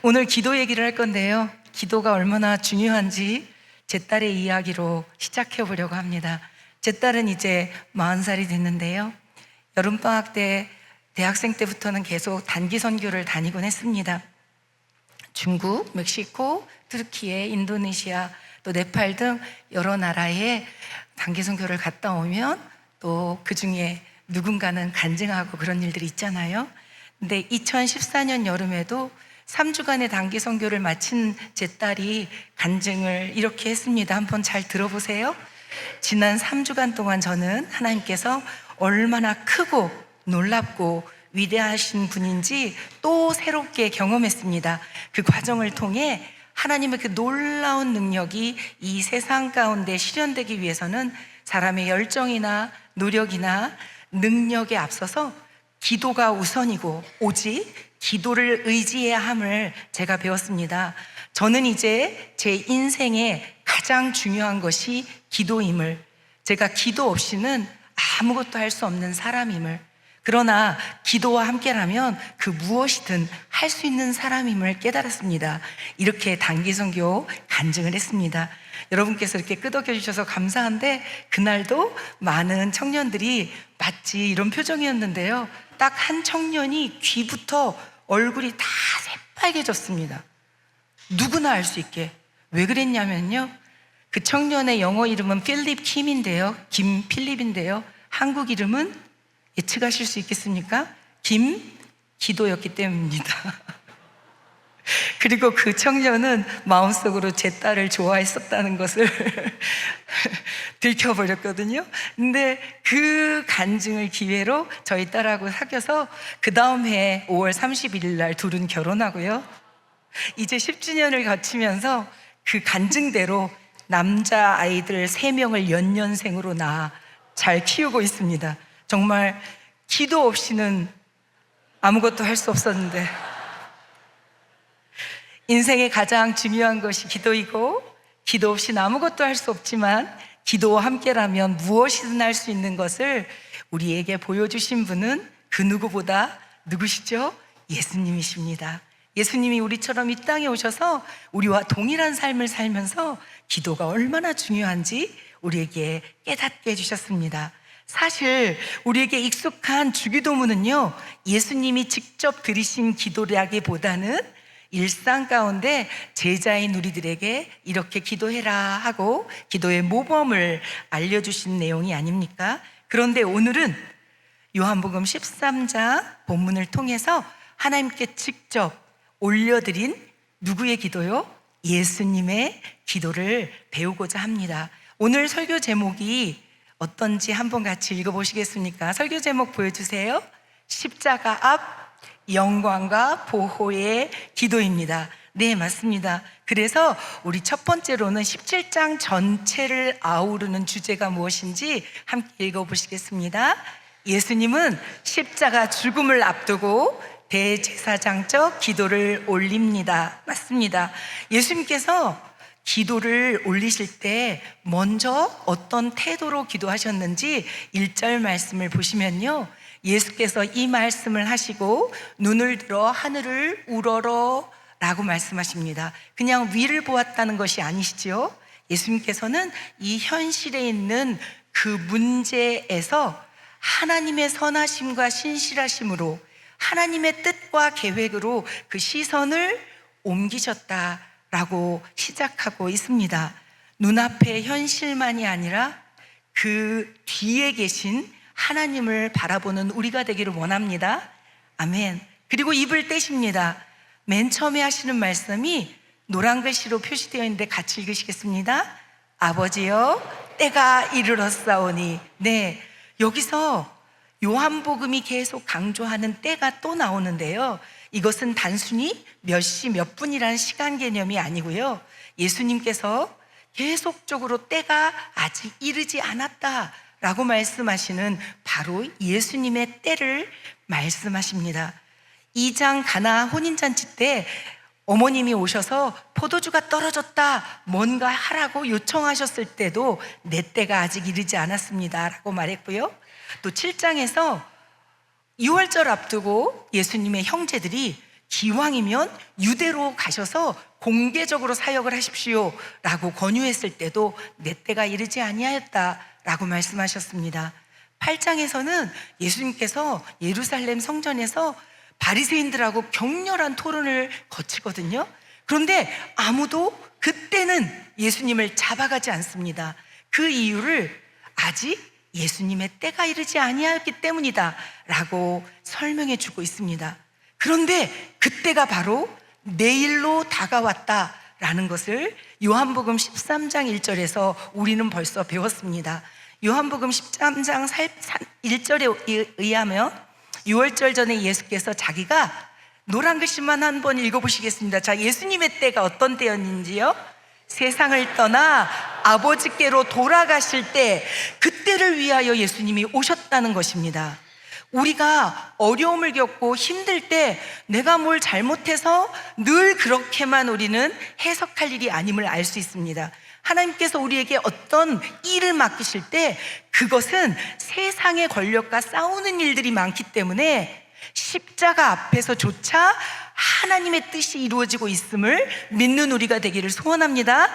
오늘 기도 얘기를 할 건데요. 기도가 얼마나 중요한지 제 딸의 이야기로 시작해 보려고 합니다. 제 딸은 이제 40살이 됐는데요. 여름방학 때 대학생 때부터는 계속 단기 선교를 다니곤 했습니다. 중국, 멕시코, 터키에, 인도네시아, 또 네팔 등 여러 나라에 단기 선교를 갔다 오면 또 그 중에 누군가는 간증하고 그런 일들이 있잖아요. 근데 2014년 여름에도 3주간의 단기 선교를 마친 제 딸이 간증을 이렇게 했습니다. 한번 잘 들어보세요. 지난 3주간 동안 저는 하나님께서 얼마나 크고 놀랍고 위대하신 분인지 또 새롭게 경험했습니다. 그 과정을 통해 하나님의 그 놀라운 능력이 이 세상 가운데 실현되기 위해서는 사람의 열정이나 노력이나 능력에 앞서서 기도가 우선이고 오직 기도를 의지해야 함을 제가 배웠습니다. 저는 이제 제 인생에 가장 중요한 것이 기도임을, 제가 기도 없이는 아무것도 할 수 없는 사람임을, 그러나 기도와 함께라면 그 무엇이든 할 수 있는 사람임을 깨달았습니다. 이렇게 단기 선교 간증을 했습니다. 여러분께서 이렇게 끄덕여 주셔서 감사한데, 그날도 많은 청년들이 맞지 이런 표정이었는데요. 딱 한 청년이 귀부터 얼굴이 다 새빨개졌습니다. 누구나 알 수 있게. 왜 그랬냐면요, 그 청년의 영어 이름은 필립 킴인데요, 김필립인데요, 한국 이름은 예측하실 수 있겠습니까? 김기도였기 때문입니다. 그리고 그 청년은 마음속으로 제 딸을 좋아했었다는 것을 들켜버렸거든요. 근데 그 간증을 기회로 저희 딸하고 사귀어서 그 다음 해 5월 31일 날 둘은 결혼하고요. 이제 10주년을 거치면서 그 간증대로 남자 아이들 3명을 연년생으로 낳아 잘 키우고 있습니다. 정말 기도 없이는 아무것도 할 수 없었는데, 인생의 가장 중요한 것이 기도이고, 기도 없이는 아무것도 할 수 없지만 기도와 함께라면 무엇이든 할 수 있는 것을 우리에게 보여주신 분은 그 누구보다 누구시죠? 예수님이십니다. 예수님이 우리처럼 이 땅에 오셔서 우리와 동일한 삶을 살면서 기도가 얼마나 중요한지 우리에게 깨닫게 해주셨습니다. 사실 우리에게 익숙한 주기도문은요, 예수님이 직접 드리신 기도라기보다는 일상 가운데 제자인 우리들에게 이렇게 기도해라 하고 기도의 모범을 알려주신 내용이 아닙니까? 그런데 오늘은 요한복음 13장 본문을 통해서 하나님께 직접 올려드린 누구의 기도요? 예수님의 기도를 배우고자 합니다. 오늘 설교 제목이 어떤지 한번 같이 읽어보시겠습니까? 설교 제목 보여주세요. 십자가 앞 영광과 보호의 기도입니다. 네, 맞습니다. 그래서 우리 첫 번째로는 17장 전체를 아우르는 주제가 무엇인지 함께 읽어보시겠습니다. 예수님은 십자가 죽음을 앞두고 대제사장적 기도를 올립니다. 맞습니다. 예수님께서 기도를 올리실 때 먼저 어떤 태도로 기도하셨는지 1절 말씀을 보시면요, 예수께서 이 말씀을 하시고 눈을 들어 하늘을 우러러 라고 말씀하십니다. 그냥 위를 보았다는 것이 아니시죠. 예수님께서는 이 현실에 있는 그 문제에서 하나님의 선하심과 신실하심으로 하나님의 뜻과 계획으로 그 시선을 옮기셨다라고 시작하고 있습니다. 눈앞의 현실만이 아니라 그 뒤에 계신 하나님을 바라보는 우리가 되기를 원합니다. 아멘. 그리고 입을 떼십니다. 맨 처음에 하시는 말씀이 노란 글씨로 표시되어 있는데 같이 읽으시겠습니다. 아버지여, 때가 이르렀사오니. 네, 여기서 요한복음이 계속 강조하는 때가 또 나오는데요, 이것은 단순히 몇 시 몇 분이라는 시간 개념이 아니고요, 예수님께서 계속적으로 때가 아직 이르지 않았다 라고 말씀하시는 바로 예수님의 때를 말씀하십니다. 2장 가나 혼인잔치 때 어머님이 오셔서 포도주가 떨어졌다, 뭔가 하라고 요청하셨을 때도 내 때가 아직 이르지 않았습니다 라고 말했고요, 또 7장에서 6월절 앞두고 예수님의 형제들이 기왕이면 유대로 가셔서 공개적으로 사역을 하십시오 라고 권유했을 때도 내 때가 이르지 아니하였다 라고 말씀하셨습니다. 8장에서는 예수님께서 예루살렘 성전에서 바리새인들하고 격렬한 토론을 거치거든요. 그런데 아무도 그때는 예수님을 잡아가지 않습니다. 그 이유를 아직 예수님의 때가 이르지 아니하였기 때문이다 라고 설명해 주고 있습니다. 그런데 그때가 바로 내일로 다가왔다라는 것을 요한복음 13장 1절에서 우리는 벌써 배웠습니다. 요한복음 13장 1절에 의하면 6월절 전에 예수께서 자기가 노란 글씨만 한번 읽어보시겠습니다. 자, 예수님의 때가 어떤 때였는지요? 세상을 떠나 아버지께로 돌아가실 때, 그때를 위하여 예수님이 오셨다는 것입니다. 우리가 어려움을 겪고 힘들 때 내가 뭘 잘못해서 늘 그렇게만 우리는 해석할 일이 아님을 알 수 있습니다. 하나님께서 우리에게 어떤 일을 맡기실 때 그것은 세상의 권력과 싸우는 일들이 많기 때문에 십자가 앞에서조차 하나님의 뜻이 이루어지고 있음을 믿는 우리가 되기를 소원합니다.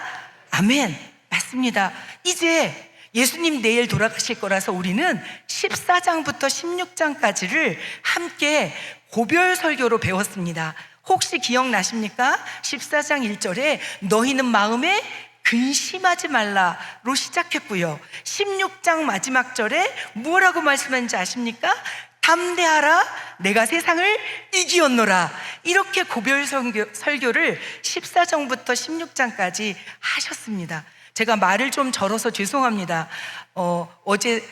아멘. 맞습니다. 이제 예수님 내일 돌아가실 거라서 우리는 14장부터 16장까지를 함께 고별 설교로 배웠습니다. 혹시 기억나십니까? 14장 1절에 너희는 마음에 근심하지 말라로 시작했고요. 16장 마지막 절에 뭐라고 말씀했는지 아십니까? 담대하라, 내가 세상을 이기었노라. 이렇게 고별 설교를 14장부터 16장까지 하셨습니다. 제가 말을 좀 절어서 죄송합니다. 어제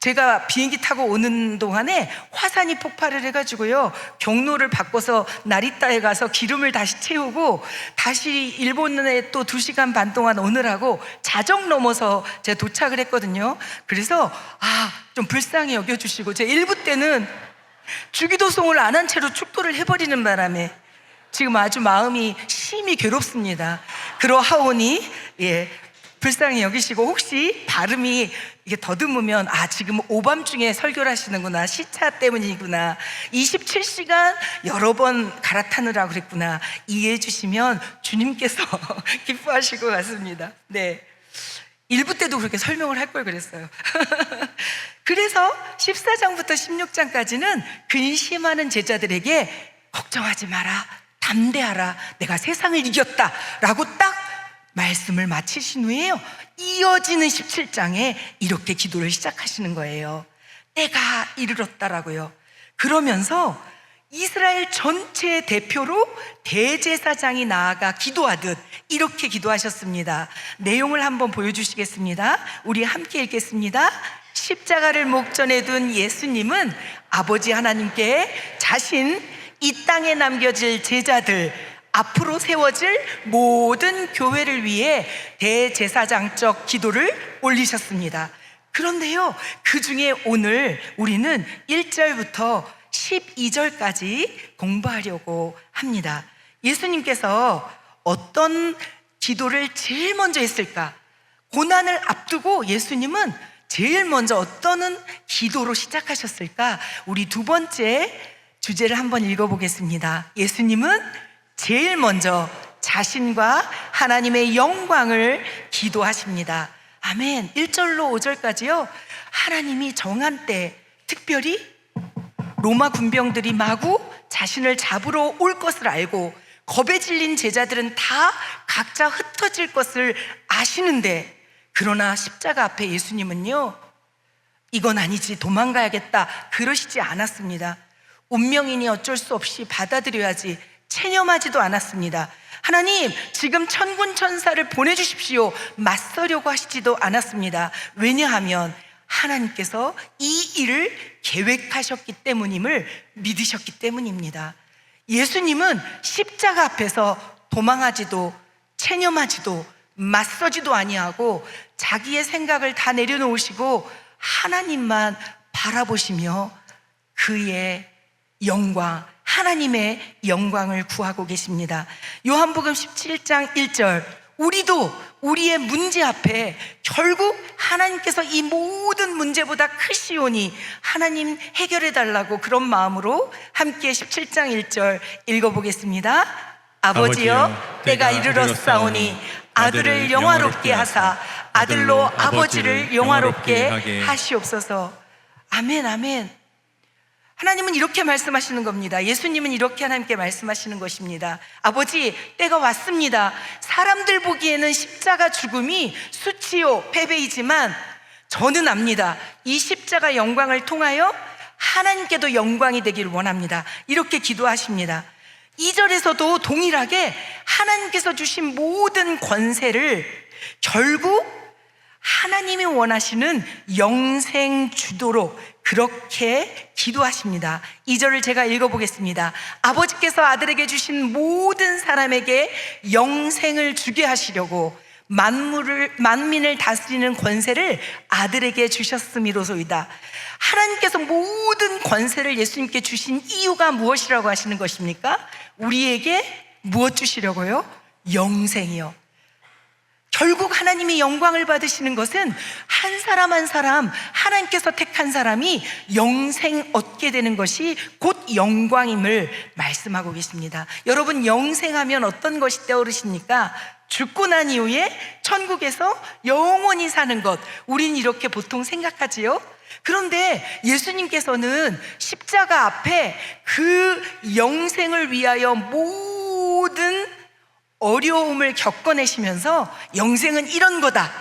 제가 비행기 타고 오는 동안에 화산이 폭발을 해가지고요, 경로를 바꿔서 나리타에 가서 기름을 다시 채우고 다시 일본에 또 2시간 반 동안 오느라고 자정 넘어서 제가 도착을 했거든요. 그래서 좀 불쌍히 여겨주시고, 제 1부 때는 주기도송을 안 한 채로 축도를 해버리는 바람에 지금 아주 마음이 심히 괴롭습니다. 그러하오니 불쌍히 여기시고, 혹시 발음이 이게 더듬으면 지금 오밤중에 설교를 하시는구나, 시차 때문이구나, 27시간 여러 번 갈아타느라 그랬구나, 이해해 주시면 주님께서 기뻐하실 것 같습니다. 네, 1부 때도 그렇게 설명을 할 걸 그랬어요. 그래서 14장부터 16장까지는 근심하는 제자들에게 걱정하지 마라, 담대하라, 내가 세상을 이겼다 라고 딱 말씀을 마치신 후에요, 이어지는 17장에 이렇게 기도를 시작하시는 거예요. 때가 이르렀다라고요. 그러면서 이스라엘 전체의 대표로 대제사장이 나아가 기도하듯 이렇게 기도하셨습니다. 내용을 한번 보여주시겠습니다. 우리 함께 읽겠습니다. 십자가를 목전에 둔 예수님은 아버지 하나님께 자신 이 땅에 남겨질 제자들, 앞으로 세워질 모든 교회를 위해 대제사장적 기도를 올리셨습니다. 그런데요, 그 중에 오늘 우리는 1절부터 12절까지 공부하려고 합니다. 예수님께서 어떤 기도를 제일 먼저 했을까? 고난을 앞두고 예수님은 제일 먼저 어떤 기도로 시작하셨을까? 우리 두 번째 주제를 한번 읽어보겠습니다. 예수님은 제일 먼저 자신과 하나님의 영광을 기도하십니다. 아멘. 1절로 5절까지요, 하나님이 정한 때, 특별히 로마 군병들이 마구 자신을 잡으러 올 것을 알고 겁에 질린 제자들은 다 각자 흩어질 것을 아시는데, 그러나 십자가 앞에 예수님은요, 이건 아니지, 도망가야겠다, 그러시지 않았습니다. 운명이니 어쩔 수 없이 받아들여야지 체념하지도 않았습니다. 하나님, 지금 천군 천사를 보내주십시오, 맞서려고 하시지도 않았습니다. 왜냐하면 하나님께서 이 일을 계획하셨기 때문임을 믿으셨기 때문입니다. 예수님은 십자가 앞에서 도망하지도 체념하지도 맞서지도 아니하고 자기의 생각을 다 내려놓으시고 하나님만 바라보시며 그의 영광, 하나님의 영광을 구하고 계십니다. 요한복음 17장 1절, 우리도 우리의 문제 앞에 결국 하나님께서 이 모든 문제보다 크시오니 하나님 해결해 달라고 그런 마음으로 함께 17장 1절 읽어보겠습니다. 아버지여 때가 이르렀사오니 아들을 영화롭게 하사 아들로 아버지를 영화롭게 하시옵소서. 아멘, 아멘. 하나님은 이렇게 말씀하시는 겁니다. 예수님은 이렇게 하나님께 말씀하시는 것입니다. 아버지, 때가 왔습니다. 사람들 보기에는 십자가 죽음이 수치요 패배이지만 저는 압니다. 이 십자가 영광을 통하여 하나님께도 영광이 되기를 원합니다. 이렇게 기도하십니다. 2절에서도 동일하게 하나님께서 주신 모든 권세를 결국 하나님이 원하시는 영생 주도록 그렇게 기도하십니다. 2절을 제가 읽어보겠습니다. 아버지께서 아들에게 주신 모든 사람에게 영생을 주게 하시려고 만민을 다스리는 권세를 아들에게 주셨음이로소이다. 하나님께서 모든 권세를 예수님께 주신 이유가 무엇이라고 하시는 것입니까? 우리에게 무엇 주시려고요? 영생이요. 결국 하나님이 영광을 받으시는 것은 한 사람 한 사람, 하나님께서 택한 사람이 영생 얻게 되는 것이 곧 영광임을 말씀하고 계십니다. 여러분, 영생하면 어떤 것이 떠오르십니까? 죽고 난 이후에 천국에서 영원히 사는 것, 우린 이렇게 보통 생각하지요. 그런데 예수님께서는 십자가 앞에 그 영생을 위하여 모든 어려움을 겪어내시면서 영생은 이런 거다,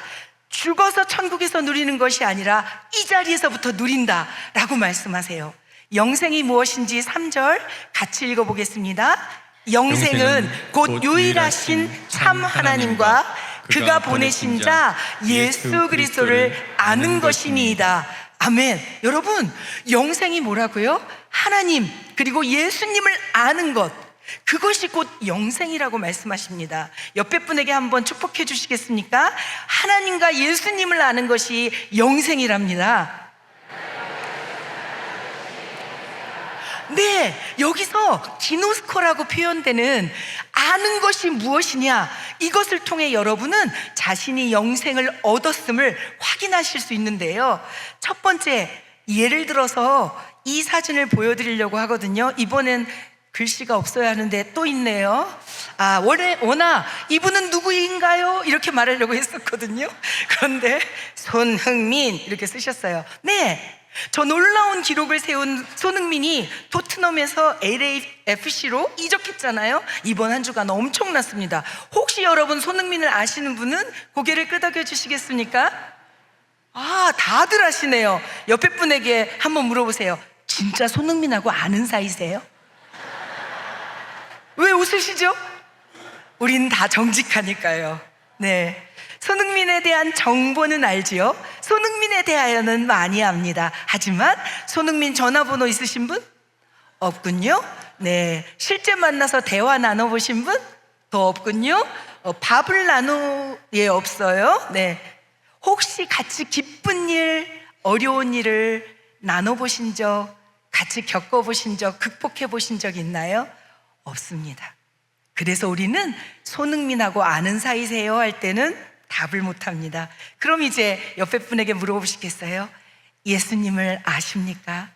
죽어서 천국에서 누리는 것이 아니라 이 자리에서부터 누린다 라고 말씀하세요. 영생이 무엇인지 3절 같이 읽어보겠습니다. 영생은 곧 유일하신 참 하나님과 그가 보내신 자 예수 그리스도를 아는 것이니이다. 아멘. 여러분, 영생이 뭐라고요? 하나님 그리고 예수님을 아는 것, 그것이 곧 영생이라고 말씀하십니다. 옆에 분에게 한번 축복해 주시겠습니까? 하나님과 예수님을 아는 것이 영생이랍니다. 네, 여기서 기노스코라고 표현되는 아는 것이 무엇이냐, 이것을 통해 여러분은 자신이 영생을 얻었음을 확인하실 수 있는데요. 첫 번째, 예를 들어서 이 사진을 보여드리려고 하거든요. 이번엔 글씨가 없어야 하는데 또 있네요. 워낙 이분은 누구인가요? 이렇게 말하려고 했었거든요. 그런데 손흥민 이렇게 쓰셨어요. 네, 저 놀라운 기록을 세운 손흥민이 토트넘에서 LAFC로 이적했잖아요. 이번 한 주간 엄청났습니다. 혹시 여러분 손흥민을 아시는 분은 고개를 끄덕여 주시겠습니까? 다들 아시네요. 옆에 분에게 한번 물어보세요. 진짜 손흥민하고 아는 사이세요? 왜 웃으시죠? 우린 다 정직하니까요. 네, 손흥민에 대한 정보는 알지요. 손흥민에 대하여는 많이 압니다. 하지만 손흥민 전화번호 있으신 분? 없군요. 네, 실제 만나서 대화 나눠보신 분? 더 없군요. 밥을 없어요. 네, 혹시 같이 기쁜 일, 어려운 일을 나눠보신 적, 같이 겪어보신 적, 극복해보신 적 있나요? 없습니다. 그래서 우리는 손흥민하고 아는 사이세요? 할 때는 답을 못합니다. 그럼 이제 옆에 분에게 물어보시겠어요? 예수님을 아십니까?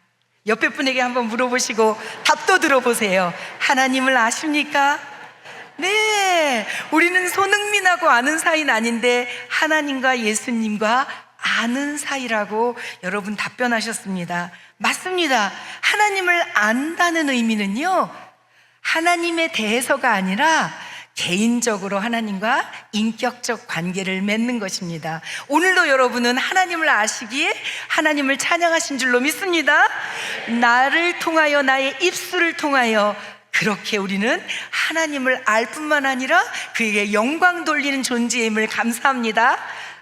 옆에 분에게 한번 물어보시고 답도 들어보세요. 하나님을 아십니까? 네, 우리는 손흥민하고 아는 사이는 아닌데 하나님과 예수님과 아는 사이라고 여러분 답변하셨습니다. 맞습니다. 하나님을 안다는 의미는요, 하나님에 대해서가 아니라 개인적으로 하나님과 인격적 관계를 맺는 것입니다. 오늘도 여러분은 하나님을 아시기에 하나님을 찬양하신 줄로 믿습니다. 나를 통하여, 나의 입술을 통하여 그렇게 우리는 하나님을 알 뿐만 아니라 그에게 영광 돌리는 존재임을 감사합니다.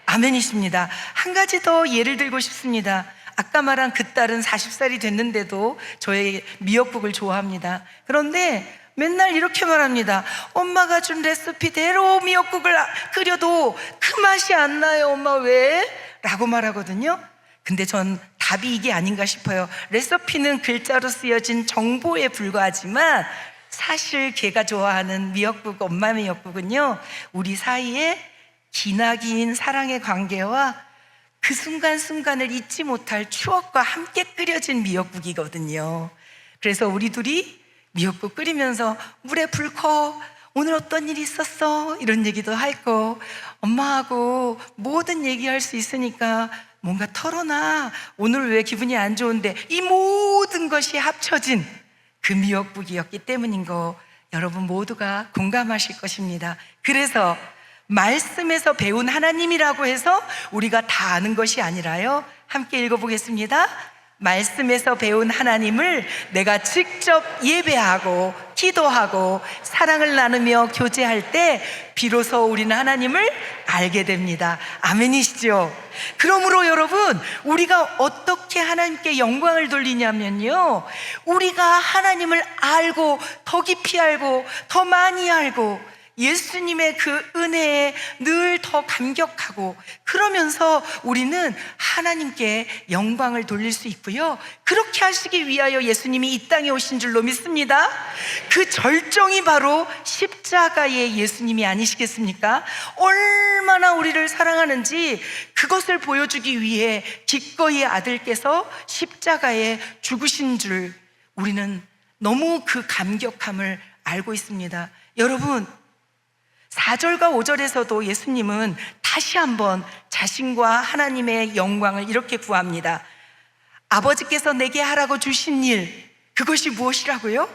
아멘이십니다. 한 가지 더 예를 들고 싶습니다. 아까 말한 그 딸은 40살이 됐는데도 저의 미역국을 좋아합니다. 그런데 맨날 이렇게 말합니다. 엄마가 준 레시피대로 미역국을 끓여도 그 맛이 안 나요. 엄마 왜? 라고 말하거든요. 근데 전 답이 이게 아닌가 싶어요. 레시피는 글자로 쓰여진 정보에 불과하지만 사실 걔가 좋아하는 미역국, 엄마 미역국은요, 우리 사이에 기나긴 사랑의 관계와 그 순간순간을 잊지 못할 추억과 함께 끓여진 미역국이거든요. 그래서 우리 둘이 미역국 끓이면서 물에 불 커, 오늘 어떤 일이 있었어? 이런 얘기도 하고, 엄마하고 모든 얘기할 수 있으니까 뭔가 털어놔. 오늘 왜 기분이 안 좋은데, 이 모든 것이 합쳐진 그 미역국이었기 때문인 거 여러분 모두가 공감하실 것입니다. 그래서 말씀에서 배운 하나님이라고 해서 우리가 다 아는 것이 아니라요, 함께 읽어보겠습니다. 말씀에서 배운 하나님을 내가 직접 예배하고 기도하고 사랑을 나누며 교제할 때 비로소 우리는 하나님을 알게 됩니다. 아멘이시죠? 그러므로 여러분, 우리가 어떻게 하나님께 영광을 돌리냐면요, 우리가 하나님을 알고 더 깊이 알고 더 많이 알고 예수님의 그 은혜에 늘 더 감격하고, 그러면서 우리는 하나님께 영광을 돌릴 수 있고요, 그렇게 하시기 위하여 예수님이 이 땅에 오신 줄로 믿습니다. 그 절정이 바로 십자가의 예수님이 아니시겠습니까? 얼마나 우리를 사랑하는지 그것을 보여주기 위해 기꺼이 아들께서 십자가에 죽으신 줄 우리는 너무 그 감격함을 알고 있습니다. 여러분, 4절과 5절에서도 예수님은 다시 한번 자신과 하나님의 영광을 이렇게 구합니다. 아버지께서 내게 하라고 주신 일, 그것이 무엇이라고요?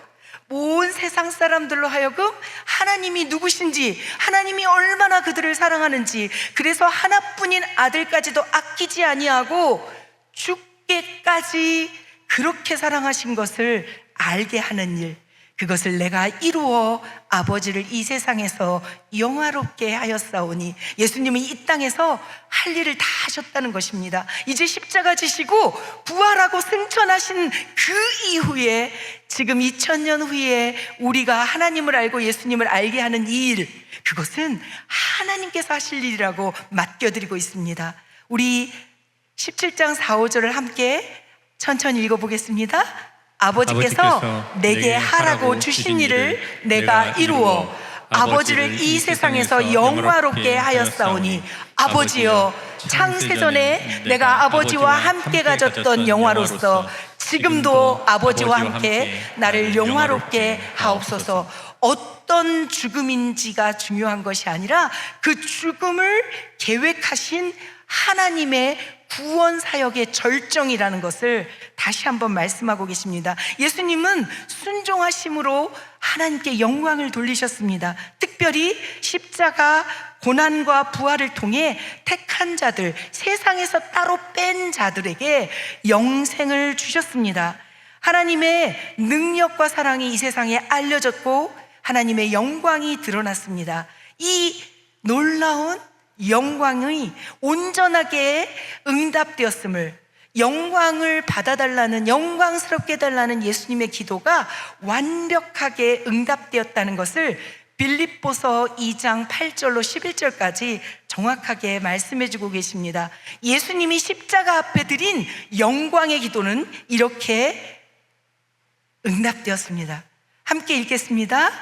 온 세상 사람들로 하여금 하나님이 누구신지, 하나님이 얼마나 그들을 사랑하는지, 그래서 하나뿐인 아들까지도 아끼지 아니하고 죽게까지 그렇게 사랑하신 것을 알게 하는 일, 그것을 내가 이루어 아버지를 이 세상에서 영화롭게 하였사오니, 예수님은 이 땅에서 할 일을 다 하셨다는 것입니다. 이제 십자가 지시고 부활하고 승천하신 그 이후에 지금 2000년 후에 우리가 하나님을 알고 예수님을 알게 하는 이 일, 그것은 하나님께서 하실 일이라고 맡겨드리고 있습니다. 우리 17장 4, 5절을 함께 천천히 읽어보겠습니다. 아버지께서 내게 하라고 주신 일을 내가 이루어 아버지를 이 세상에서 영화롭게 하였사오니, 아버지여, 창세전에 내가 아버지와 함께 가졌던 영화로서 지금도 아버지와 함께 나를 영화롭게 하옵소서. 어떤 죽음인지가 중요한 것이 아니라 그 죽음을 계획하신 하나님의 구원 사역의 절정이라는 것을 다시 한번 말씀하고 계십니다. 예수님은 순종하심으로 하나님께 영광을 돌리셨습니다. 특별히 십자가 고난과 부활을 통해 택한 자들, 세상에서 따로 뺀 자들에게 영생을 주셨습니다. 하나님의 능력과 사랑이 이 세상에 알려졌고 하나님의 영광이 드러났습니다. 이 놀라운 영광이 온전하게 응답되었음을, 영광을 받아달라는, 영광스럽게 해달라는 예수님의 기도가 완벽하게 응답되었다는 것을 빌립보서 2장 8절로 11절까지 정확하게 말씀해주고 계십니다. 예수님이 십자가 앞에 드린 영광의 기도는 이렇게 응답되었습니다. 함께 읽겠습니다.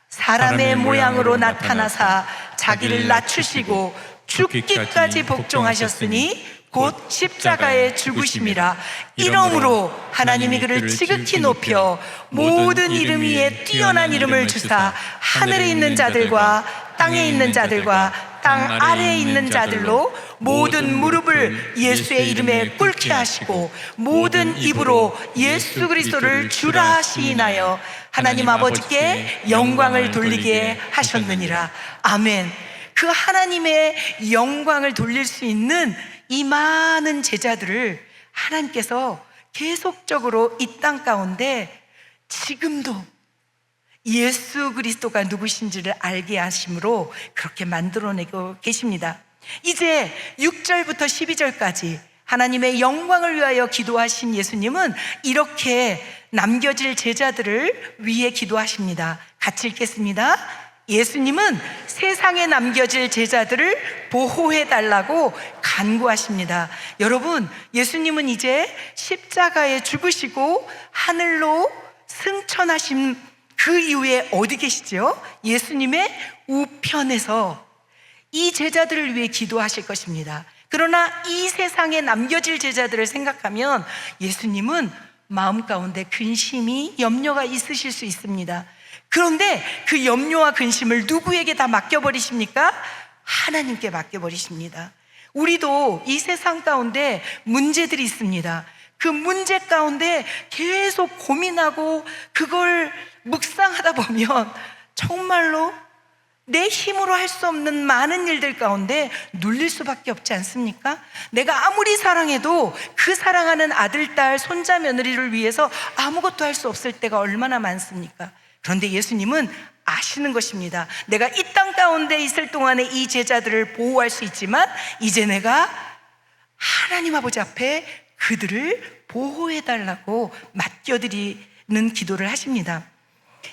사람의 모양으로 나타나사 자기를 낮추시고 죽기까지 복종하셨으니 곧 십자가에 죽으심이라. 이러므로 하나님이 그를 지극히 높여 모든 이름 위에 뛰어난 이름을 주사 하늘에 있는 자들과 땅에 있는 자들과 땅 아래에 있는 자들로 모든 무릎을 예수의 이름에 꿇게 하시고 모든 입으로 예수 그리스도를 주라 시인하여 하나님 아버지께 영광을 돌리게 하셨느니라. 아멘. 그 하나님의 영광을 돌릴 수 있는 이 많은 제자들을 하나님께서 계속적으로 이 땅 가운데 지금도 예수 그리스도가 누구신지를 알게 하심으로 그렇게 만들어내고 계십니다. 이제 6절부터 12절까지 하나님의 영광을 위하여 기도하신 예수님은 이렇게 남겨질 제자들을 위해 기도하십니다. 같이 읽겠습니다. 예수님은 세상에 남겨질 제자들을 보호해달라고 간구하십니다. 여러분, 예수님은 이제 십자가에 죽으시고 하늘로 승천하신 그 이후에 어디 계시죠? 예수님의 우편에서 이 제자들을 위해 기도하실 것입니다. 그러나 이 세상에 남겨질 제자들을 생각하면 예수님은 마음 가운데 근심이, 염려가 있으실 수 있습니다. 그런데 그 염려와 근심을 누구에게 다 맡겨버리십니까? 하나님께 맡겨버리십니다. 우리도 이 세상 가운데 문제들이 있습니다. 그 문제 가운데 계속 고민하고 그걸 묵상하다 보면 정말로 내 힘으로 할 수 없는 많은 일들 가운데 눌릴 수밖에 없지 않습니까? 내가 아무리 사랑해도 그 사랑하는 아들, 딸, 손자, 며느리를 위해서 아무것도 할 수 없을 때가 얼마나 많습니까? 그런데 예수님은 아시는 것입니다. 내가 이 땅 가운데 있을 동안에 이 제자들을 보호할 수 있지만 이제 내가 하나님 아버지 앞에 그들을 보호해달라고 맡겨드리는 기도를 하십니다.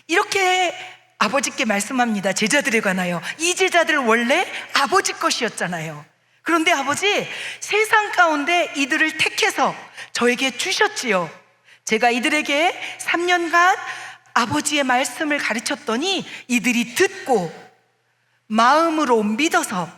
이렇게 아버지께 말씀합니다. 제자들에 관하여. 이 제자들 원래 아버지 것이었잖아요. 그런데 아버지, 세상 가운데 이들을 택해서 저에게 주셨지요. 제가 이들에게 3년간 아버지의 말씀을 가르쳤더니 이들이 듣고 마음으로 믿어서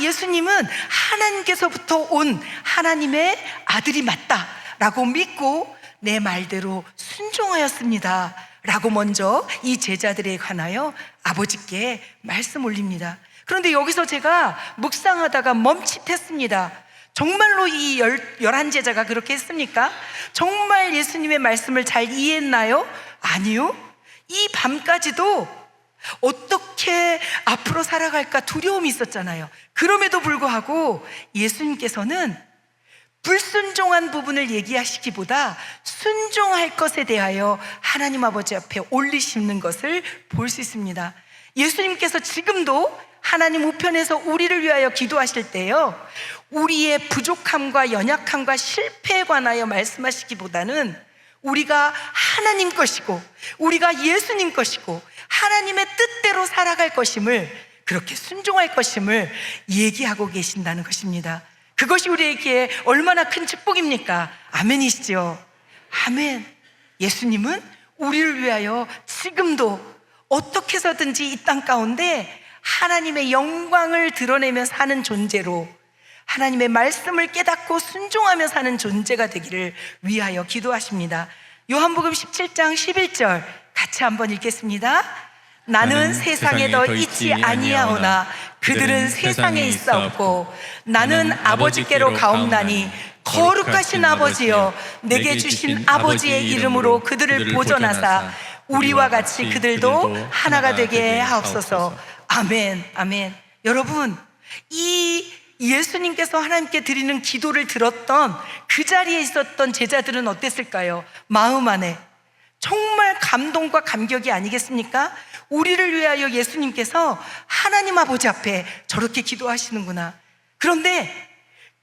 예수님은 하나님께서부터 온 하나님의 아들이 맞다라고 믿고 내 말대로 순종하였습니다 라고 먼저 이 제자들에 관하여 아버지께 말씀 올립니다. 그런데 여기서 제가 묵상하다가 멈칫했습니다. 정말로 이 11제자가 그렇게 했습니까? 정말 예수님의 말씀을 잘 이해했나요? 아니요. 이 밤까지도 어떻게 앞으로 살아갈까 두려움이 있었잖아요. 그럼에도 불구하고 예수님께서는 불순종한 부분을 얘기하시기보다 순종할 것에 대하여 하나님 아버지 앞에 올리시는 것을 볼 수 있습니다. 예수님께서 지금도 하나님 우편에서 우리를 위하여 기도하실 때요, 우리의 부족함과 연약함과 실패에 관하여 말씀하시기보다는 우리가 하나님 것이고 우리가 예수님 것이고 하나님의 뜻대로 살아갈 것임을, 그렇게 순종할 것임을 얘기하고 계신다는 것입니다. 그것이 우리에게 얼마나 큰 축복입니까? 아멘이시죠? 아멘. 예수님은 우리를 위하여 지금도 어떻게 해서든지 이 땅 가운데 하나님의 영광을 드러내며 사는 존재로, 하나님의 말씀을 깨닫고 순종하며 사는 존재가 되기를 위하여 기도하십니다. 요한복음 17장 11절 같이 한번 읽겠습니다. 나는 세상에 더 있지 아니하오나 그들은 세상에 있사옵고 나는 아버지께로 가옵나니 거룩하신 아버지여, 내게 주신 아버지의 이름으로 그들을 보존하사 우리와 같이 그들도 하나가 되게 하옵소서. 아멘, 아멘. 여러분, 이 예수님께서 하나님께 드리는 기도를 들었던 그 자리에 있었던 제자들은 어땠을까요? 마음 안에 정말 감동과 감격이 아니겠습니까? 우리를 위하여 예수님께서 하나님 아버지 앞에 저렇게 기도하시는구나. 그런데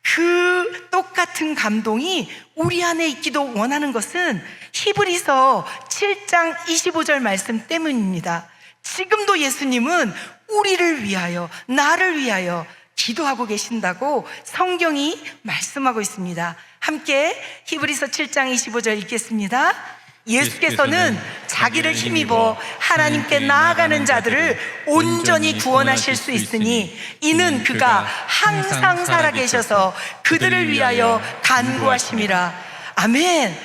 그 똑같은 감동이 우리 안에 있기도 원하는 것은 히브리서 7장 25절 말씀 때문입니다. 지금도 예수님은 우리를 위하여, 나를 위하여 기도하고 계신다고 성경이 말씀하고 있습니다. 함께 히브리서 7장 25절 읽겠습니다. 예수께서는 자기를 힘입어 하나님께 나아가는 자들을 온전히 구원하실 수 있으니 이는 그가 항상 살아계셔서 그들을 위하여 간구하심이라. 아멘.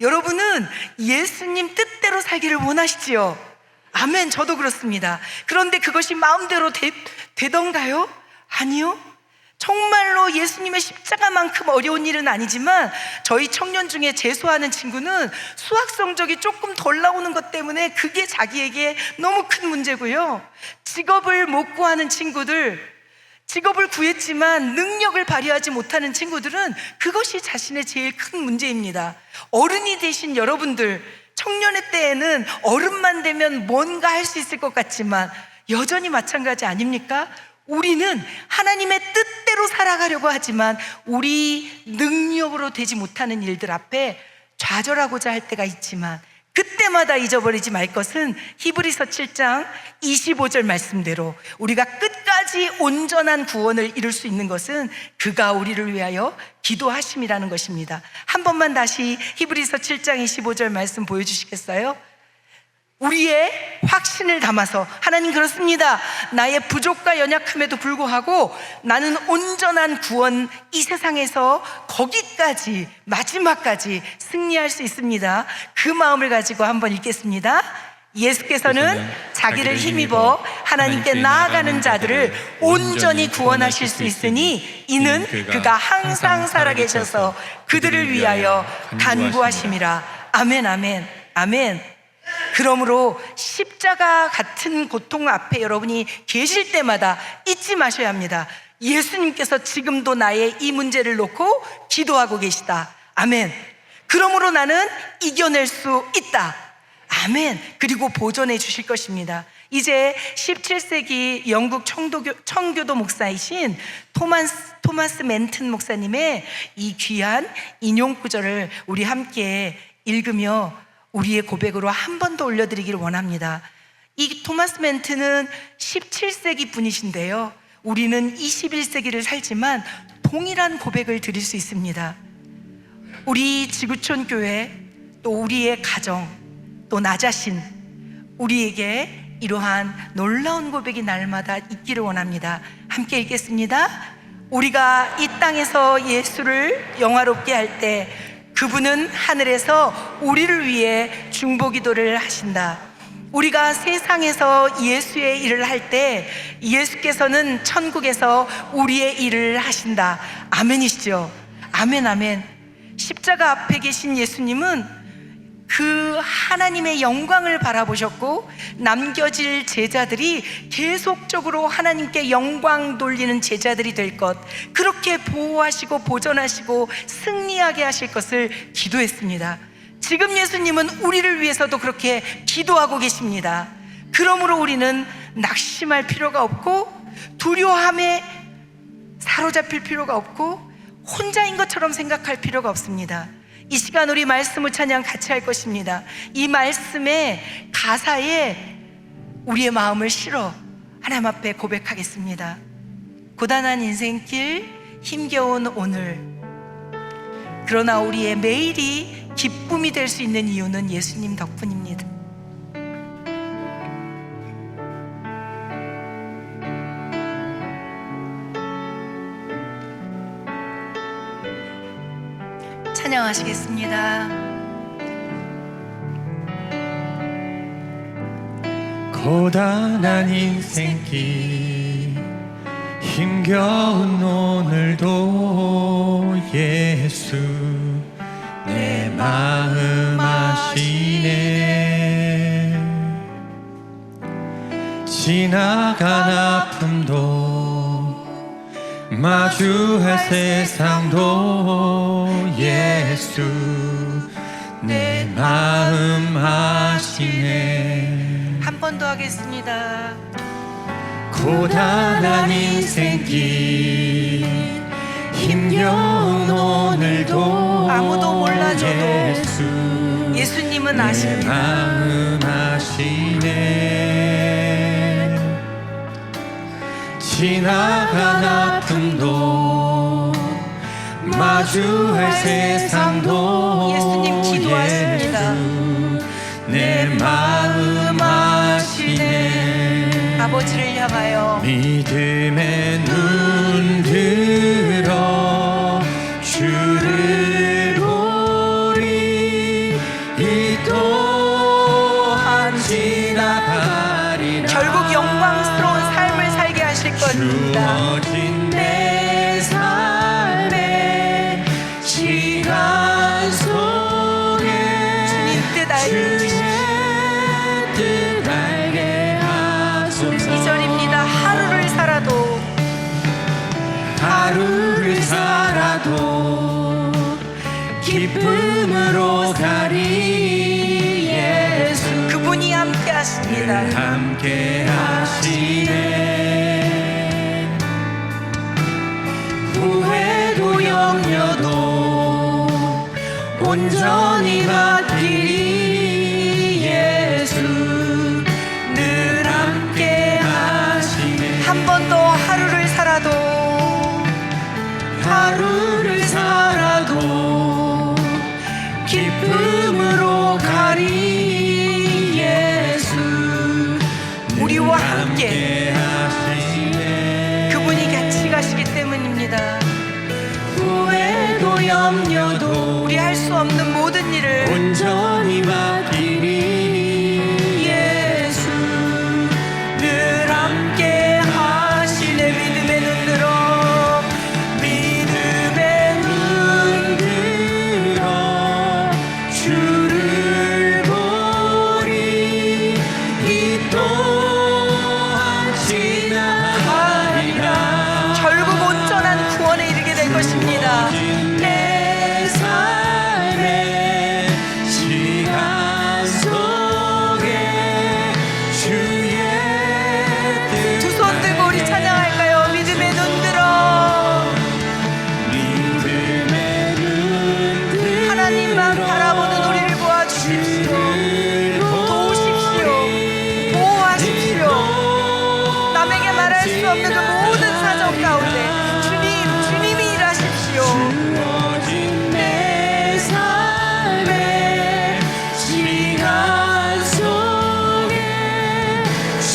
여러분은 예수님 뜻대로 살기를 원하시지요? 아멘. 저도 그렇습니다. 그런데 그것이 마음대로 되던가요? 아니요. 정말로 예수님의 십자가만큼 어려운 일은 아니지만 저희 청년 중에 재수하는 친구는 수학 성적이 조금 덜 나오는 것 때문에 그게 자기에게 너무 큰 문제고요. 직업을 못 구하는 친구들, 직업을 구했지만 능력을 발휘하지 못하는 친구들은 그것이 자신의 제일 큰 문제입니다. 어른이 되신 여러분들, 청년의 때에는 어른만 되면 뭔가 할 수 있을 것 같지만 여전히 마찬가지 아닙니까? 우리는 하나님의 뜻대로 살아가려고 하지만 우리 능력으로 되지 못하는 일들 앞에 좌절하고자 할 때가 있지만 그때마다 잊어버리지 말 것은 히브리서 7장 25절 말씀대로 우리가 끝까지 온전한 구원을 이룰 수 있는 것은 그가 우리를 위하여 기도하심이라는 것입니다. 한 번만 다시 히브리서 7장 25절 말씀 보여주시겠어요? 우리의 확신을 담아서, 하나님 그렇습니다. 나의 부족과 연약함에도 불구하고 나는 온전한 구원, 이 세상에서 거기까지 마지막까지 승리할 수 있습니다. 그 마음을 가지고 한번 읽겠습니다. 예수께서는 자기를 힘입어 하나님께 나아가는 자들을 온전히 구원하실 수 있으니 이는 그가 항상 살아계셔서 그들을 위하여 간구하심이라. 아멘, 아멘, 아멘. 그러므로 십자가 같은 고통 앞에 여러분이 계실 때마다 잊지 마셔야 합니다. 예수님께서 지금도 나의 이 문제를 놓고 기도하고 계시다. 아멘. 그러므로 나는 이겨낼 수 있다. 아멘. 그리고 보존해 주실 것입니다. 이제 17세기 영국 청교도 목사이신 토마스 멘튼 목사님의 이 귀한 인용 구절을 우리 함께 읽으며 우리의 고백으로 한 번 더 올려드리기를 원합니다. 이 토마스 멘트는 17세기 분이신데요, 우리는 21세기를 살지만 동일한 고백을 드릴 수 있습니다. 우리 지구촌 교회, 또 우리의 가정, 또 나 자신, 우리에게 이러한 놀라운 고백이 날마다 있기를 원합니다. 함께 읽겠습니다. 우리가 이 땅에서 예수를 영화롭게 할 때 그분은 하늘에서 우리를 위해 중보기도를 하신다. 우리가 세상에서 예수의 일을 할 때 예수께서는 천국에서 우리의 일을 하신다. 아멘이시죠? 아멘, 아멘. 십자가 앞에 계신 예수님은 그 하나님의 영광을 바라보셨고, 남겨질 제자들이 계속적으로 하나님께 영광 돌리는 제자들이 될 것, 그렇게 보호하시고 보존하시고 승리하게 하실 것을 기도했습니다. 지금 예수님은 우리를 위해서도 그렇게 기도하고 계십니다. 그러므로 우리는 낙심할 필요가 없고 두려움에 사로잡힐 필요가 없고 혼자인 것처럼 생각할 필요가 없습니다. 이 시간 우리 말씀을 찬양 같이 할 것입니다. 이 말씀의 가사에 우리의 마음을 실어 하나님 앞에 고백하겠습니다. 고단한 인생길, 힘겨운 오늘, 그러나 우리의 매일이 기쁨이 될 수 있는 이유는 예수님 덕분입니다. 찬양하시겠습니다. 고단한 인생길, 힘겨운 오늘도 예수 내 마음 아시네. 지나간 아픔도 마주할 세상도 예수 내 마음 아시네. 한 번 더 하겠습니다. 고단한 인생길, 힘겨운 오늘도 아무도 몰라줘도 예수 예수님은 내 아십니다. 마음 아시네. 지나간 아픔도 마주할 세상도 예수님 기도하십니다. 예수 내 마음 아시네. 아버지를 향하여 믿음의 눈 들어 주를 보리. 이 또한 지나가리라. 결국 영광스러운 삶을 살게 하실 겁니다. 주어진 내 삶의 시간 속에 주님 뜻 알게 주의 뜻 알게 하소서. 2절입니다. 하루를 살아도 기쁨으로 가리. 예수 그분이 함께 하십니다. 함께 하시네. 후회도 염려도 온전히 맡기리. 예수 늘 함께 하시네. 한 번 더 하루를 살아도 기쁨으로 가리. 예수 함께 하시네. 그분이 같이 가시기 때문입니다. 후회도 염려도 우리 할 수 없는 모든 일을 온전히 맡기니 예수 늘 함께 하시네. 믿음의 눈 들어 믿음의 눈 들어 주를 보리 이 또한 지나가리라. 결국 온전한 구원에 이르게 될 것입니다. 내 삶의 시간 속에 주의 두 손 들고 우리 찬양할까요? 믿음의 눈 들어 믿음의 눈 들어 하나님만 바라보는 우리를 보아주십시오. 도우십시오. 보호하십시오. 남에게 말할 수 없는 그 모든 사정 가운데 주님이 일하십시오. 주어진 내 삶의 시간 속에 주